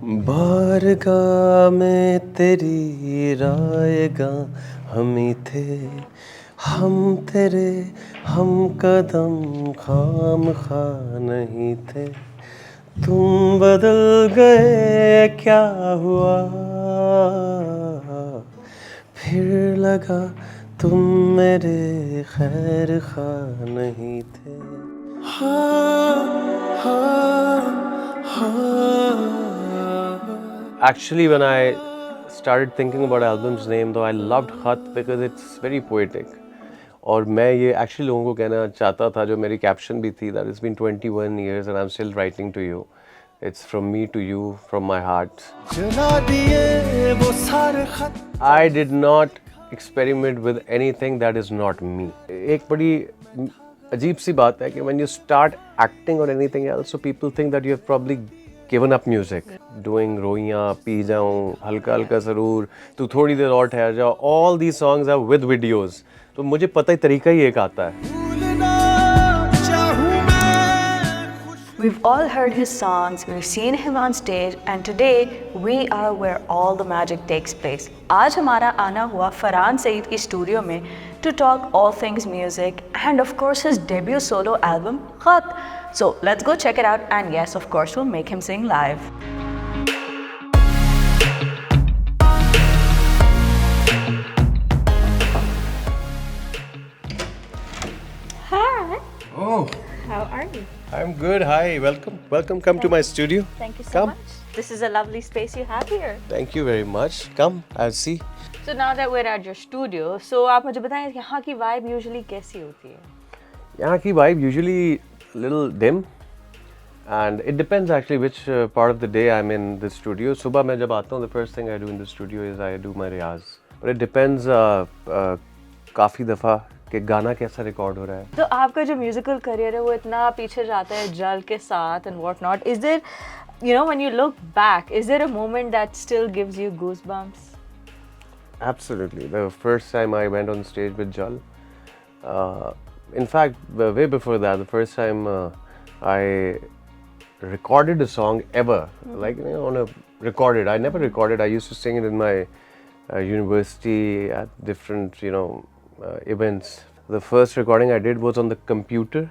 बारगाह में तेरी रायगाह हम ही थे, हम तेरे हम कदम खाम खा नहीं थे। तुम बदल गए क्या हुआ, फिर लगा तुम मेरे खैर खा नहीं थे। Actually, when I started thinking about album's name, though, I loved Khat because it's very poetic. और मैं ये actually लोगों को कहना चाहता था, जो मेरी caption भी थी, that it's been 21 years and I'm still writing to you. It's from me to you, from my heart. I did not experiment with anything that is not me. एक बड़ी अजीब सी बात है कि when you start acting or anything else, so people think that you have probably given up music. Doing रोइयाँ P जाऊँ, हल्का हल्का ज़रूर, तू थोड़ी देर और ठहर जाओ. All these songs are with videos. तो मुझे पता ही तरीका ही एक आता है. We've all heard his songs, we've seen him on stage, and today we are where all the magic takes place. आज हमारा आना हुआ फरहान सईद की स्टूडियो में to talk all things music and of course his debut solo album Khat. So let's go check it out, and yes, of course we'll make him sing live. Hi. Oh, How are you? I'm good. Hi, welcome. Come to my studio. Thank you so Come. much. This is a lovely space you have here. Thank you very much. Come, I'll see. So now that we're at your studio, so आप मुझे बताएं कि यहाँ की vibe usually कैसी होती है? यहाँ की vibe usually little dim, and it depends actually which part of the day I'm in the studio. सुबह मैं जब आता हूँ, the first thing I do in the studio is I do my Riyaz. But it depends काफ़ी दफ़ा कि गाना कैसा रिकॉर्ड हो रहा है. तो आपका जो म्यूजिकल करियर है वो इतना पीछे जाता है जल के साथ and what not. Is there, you know, when you look back, is there a moment that still gives you goosebumps? Absolutely. The first time I went on stage with Jal, in fact, way before that, the first time I recorded a song ever, like on a recorded. I never recorded. I used to sing it in my university at different, events. The first recording I did was on the computer,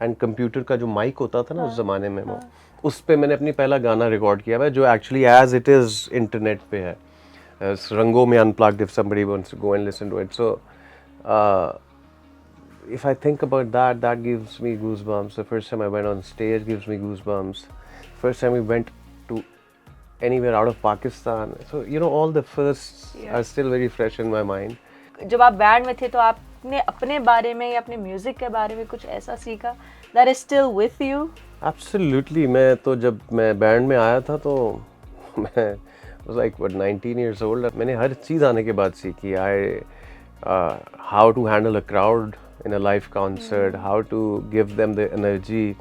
and computer का जो mic होता था ना उस ज़माने में, वो उस पे मैंने अपनी पहला गाना रिकॉर्ड किया है जो actually as it is internet पे है. रंगों में unplugged if somebody wants to go and listen to it. So if I think about that, that gives me goosebumps. The first time I went on stage gives me goosebumps. First time we went to anywhere out of Pakistan. So all the firsts are still very fresh in my mind. जब आप band में थे तो आपने अपने बारे में या अपने म्यूजिक के बारे में कुछ ऐसा सीखा that is still with you? Absolutely. मैं तो जब मैं बैंड में आया था तो मैं was like 19 years old. मैंने हर चीज़ आने के बाद सीखी. How to handle a crowd in a live concert, how to give them the energy.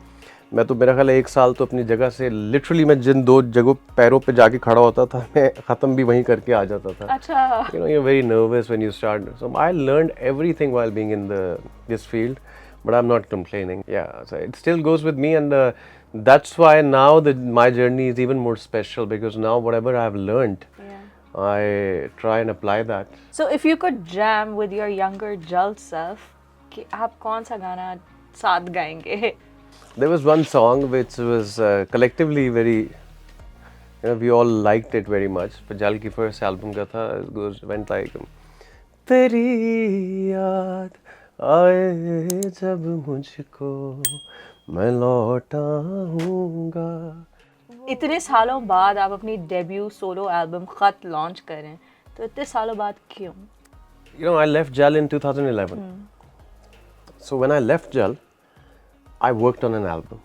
मैं तो मेरा ख्याल है 1 साल तो अपनी जगह से लिटरली मैं जिन 2 जगहों पैरों पे जाके खड़ा होता था मैं ख़त्म भी वहीं करके आ जाता था. अच्छा. You're very nervous when you start. So I learned everything while being in this field, but I'm not complaining. Yeah, so it still goes with me, and that's why now my journey is even more special, because now whatever I've learned, I try and apply that. So if you could jam with your younger Jal self, कि आप कौन सा गाना साथ गाएंगे? There was one song which was collectively very, we all liked it very much. But Jal ki first album ka tha, went like, तेरी याद आए जब मुझको मैं लौटाऊंगा. इतने सालों बाद आप अपनी डेब्यू सोलो एल्बम खत लॉन्च करें तो इतने सालों बाद क्यों? I left Jal in 2011. So when I left Jal, I worked on an album.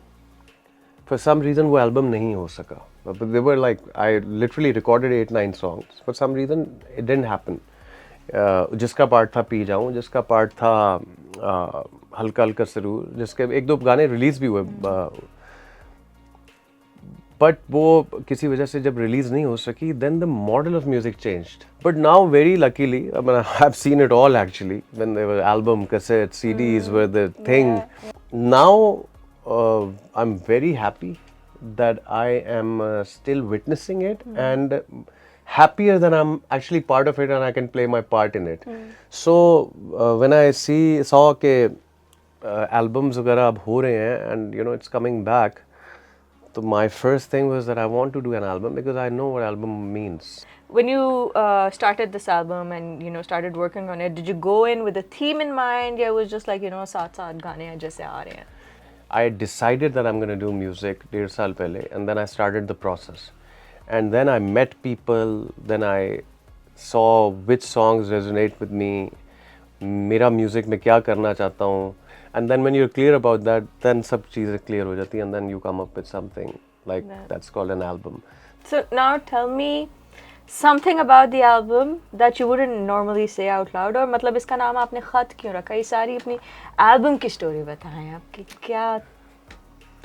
For some reason वो album नहीं हो सका. But they were like, I literally recorded 8-9 songs. For some reason it didn't happen. जिसका part था P जाऊँ, जिसका part था हल्का हल्का ज़रूर, जिसके 1-2 गाने रिलीज़ भी हुए. बट वो किसी वजह से जब रिलीज़ नहीं हो सकी, then the model of music changed. But now very luckily, I mean, I've seen it all actually. When there were album, cassette, CDs were the thing. Now I'm very happy that I am still witnessing it and happier that I'm actually part of it and I can play my part in it. So when I saw के albums वगैरह अब हो रहे हैं and you know it's coming back, so my first thing was that I want to do an album because I know what album means. When you started this album and you know started working on it, did you go in with a theme in mind? Yeah, it was just like you know साथ साथ गाने जैसे आ रहे हैं. I decided that I'm going to do music 1.5 साल पहले and then I started the process. And then I met people, then I saw which songs resonate with me, मेरा music में क्या करना चाहता हूँ. And then when you're clear about that, then सब चीज़ें clear हो जाती हैं and then you come up with something like that's called an album. So now tell me something about the album that you wouldn't normally say out loud. और मतलब इसका नाम आपने खत क्यों रखा? ये सारी अपनी album की story बताएं आपकी क्या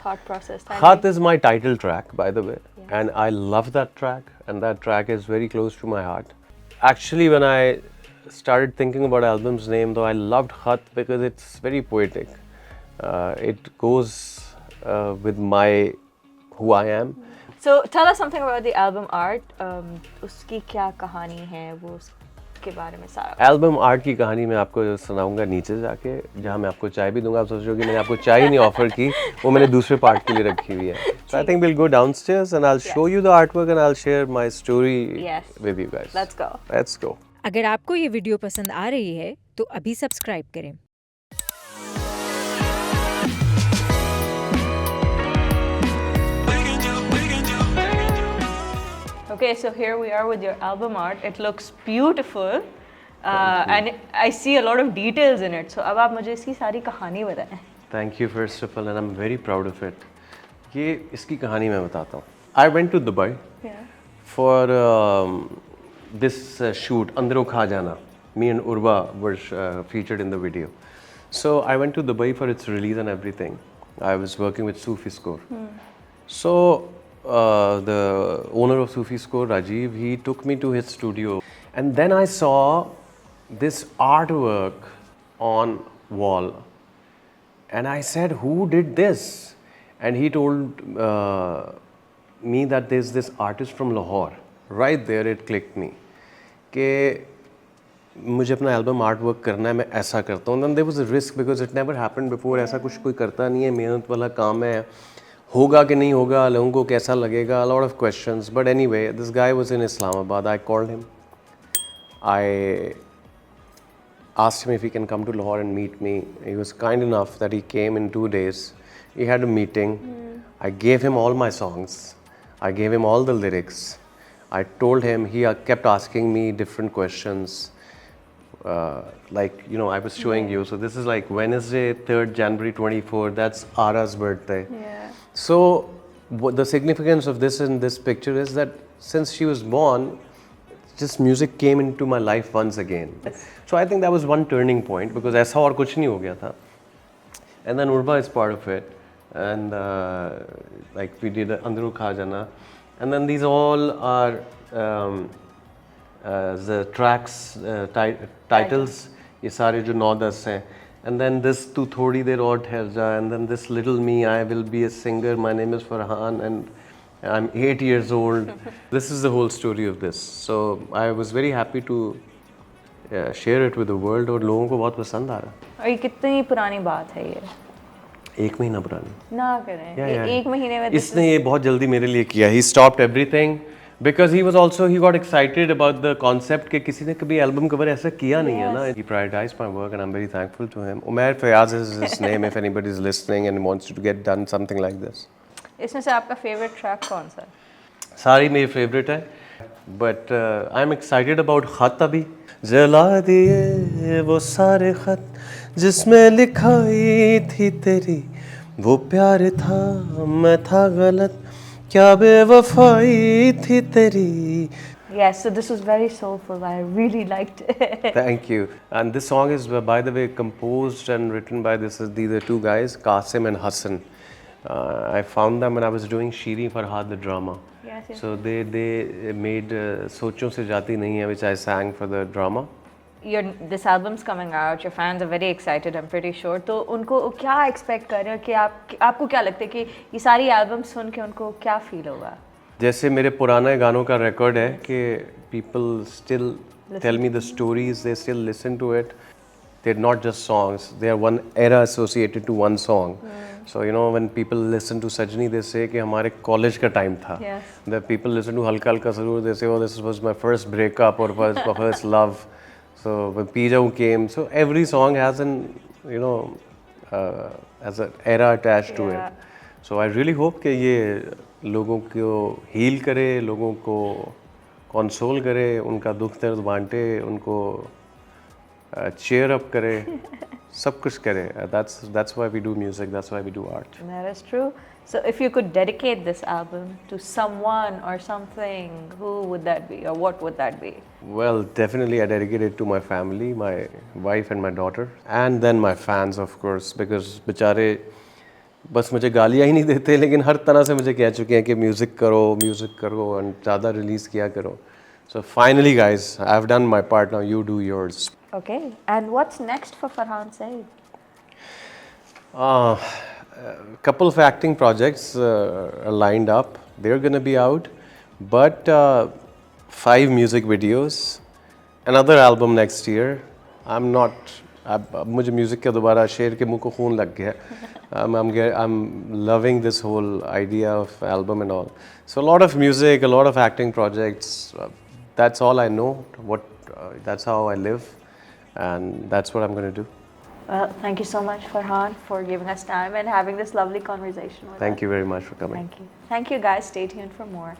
thought process था? Khat is my title track, by the way, and I love that track, and that track is very close to my heart. Actually, when I started thinking about album's name, though, I loved Khat because it's very poetic. It goes with who I am. So tell us something about the album art. उसकी क्या कहानी है वो उसके बारे में सारा. Album art की कहानी मैं आपको सुनाऊंगा नीचे जाके, जहाँ मैं आपको चाय भी दूंगा. आप सोच रहे हो कि मैंने आपको चाय ही नहीं ऑफर की, वो मैंने दूसरे पार्ट के लिए रखी हुई है. So I think we'll go downstairs and I'll show you the artwork and I'll share my story with you guys. Let's go. Let's go. अगर आपको ये वीडियो पसंद आ रही है तो अभी सब्सक्राइब करें. Okay, so here we are with your album art. It looks beautiful, and I see a lot of details in it. So अब आप मुझे इसकी सारी कहानी बताएं. Thank you first of all, and I'm very proud of it. ये इसकी कहानी मैं बताता हूँ. I went to Dubai for this shoot. अंदरों खा जाना. Me and Urva were featured in the video. So I went to Dubai for its release and everything. I was working with Sufi Score. So the owner of Sufi Score, Rajiv, he took me to his studio, and then I saw this artwork on wall, and I said, "Who did this?" And he told me that there's this artist from Lahore. Right there, it clicked me. कि मुझे अपना album art work करना है, मैं ऐसा करता हूँ. Then there was a risk because it never happened before. ऐसा कुछ कोई करता नहीं है, मेहनत वाला काम है. होगा कि नहीं होगा, लोगों को कैसा लगेगा, a lot of questions. But anyway, this guy was in Islamabad. I called him. I asked him if he can come to Lahore and meet me. He was kind enough that he came in 2 days. He had a meeting. I gave him all my songs. I gave him all the lyrics. I told him, he kept asking me different questions. Like, you know, I was showing you. So this is like Wednesday, 3rd January 24. That's Ara's birthday. So the significance of this in this picture is that since she was born, just music came into my life once again. So I think that was one turning point because ऐसा और कुछ नहीं हो गया था. And then Urva is part of it. And like we did Andru Kha Jana. And then these all are the tracks, titles. ये सारे जो 9-10 हैं. And then this Tu Thodi Der Aur Thehar Ja, and then this Little Me, I Will Be a Singer, my name is Farhan and I'm 8 years old. This is the whole story of this. So I was very happy to share it with the world और लोगों को बहुत पसंद आ रहा. और ये कितनी पुरानी बात है ये? 1 महीना पुरानी. ना करें. एक महीने में इसने ये बहुत जल्दी मेरे लिए किया. He stopped everything. Because he got excited about the concept कि किसी ने कभी album cover ऐसा किया नहीं है ना. He prioritized my work and I'm very thankful to him. Umair Fayaz is his name if anybody is listening and wants to get done something like this. इसमें से आपका favorite track कौन सा है? सारी मेरी favorite है. But I'm excited about खत अभी. जला दिए वो सारे खत जिसमें लिखाई थी तेरी, वो प्यार था मैं था गलत, क्या बेवफाई थी तेरी. Yes, so this was very soulful. I really liked it. Thank you. And this song is, by the way, composed and written by these are 2 guys, Qasim and Hassan. I found them when I was doing Shiri Farhad, the drama. Yes. So they made Sochon Se Jati Nahi Hai, which I sang for the drama. this album's coming out, your fans are very excited, I'm pretty sure. तो उनको क्या expect कर रहे हो कि आपको क्या लगता है कि ये सारी albums सुन के उनको क्या feel होगा? जैसे मेरे पुराने गानों का record है कि people still tell me the stories, they still listen to it. They're not just songs, they are one era associated to one song. So you know when people listen to Sajni, they say कि हमारे college का time था. Yes. The people listen to Halka Halka Sarur, they say, oh, this was my first breakup or first love. So when Pijau came, so every song has an, you know, has an era attached to Yeah. it. So I really hope कि ये लोगों को heal करे, लोगों को console करे, उनका दुख दर्द बांटे, उनको cheer up करे, सब कुछ करे. That's why we do music. That's why we do art. That is true. So if you could dedicate this album to someone or something, who would that be or what would that be? Well, definitely I dedicate it to my family, my wife and my daughter, and then my fans, of course, because बेचारे बस मुझे गालियाँ ही नहीं देते, लेकिन हर तरह से मुझे कह चुके हैं कि म्यूज़िक करो और ज़्यादा रिलीज़ किया करो. So finally, guys, I've done my part. Now you do yours. Okay. And what's next for Farhan Saeed? A couple of acting projects are lined up. They're gonna be out, but 5 music videos, another album next year. I'm not. अब मुझे music का दोबारा शेर के मुंह को खून लग गया. I'm loving this whole idea of album and all. So a lot of music, a lot of acting projects. That's all I know. That's how I live, and that's what I'm going to do. Well, thank you so much, Farhan, for giving us time and having this lovely conversation with us. Thank you very much for coming. Thank you. Thank you, guys. Stay tuned for more.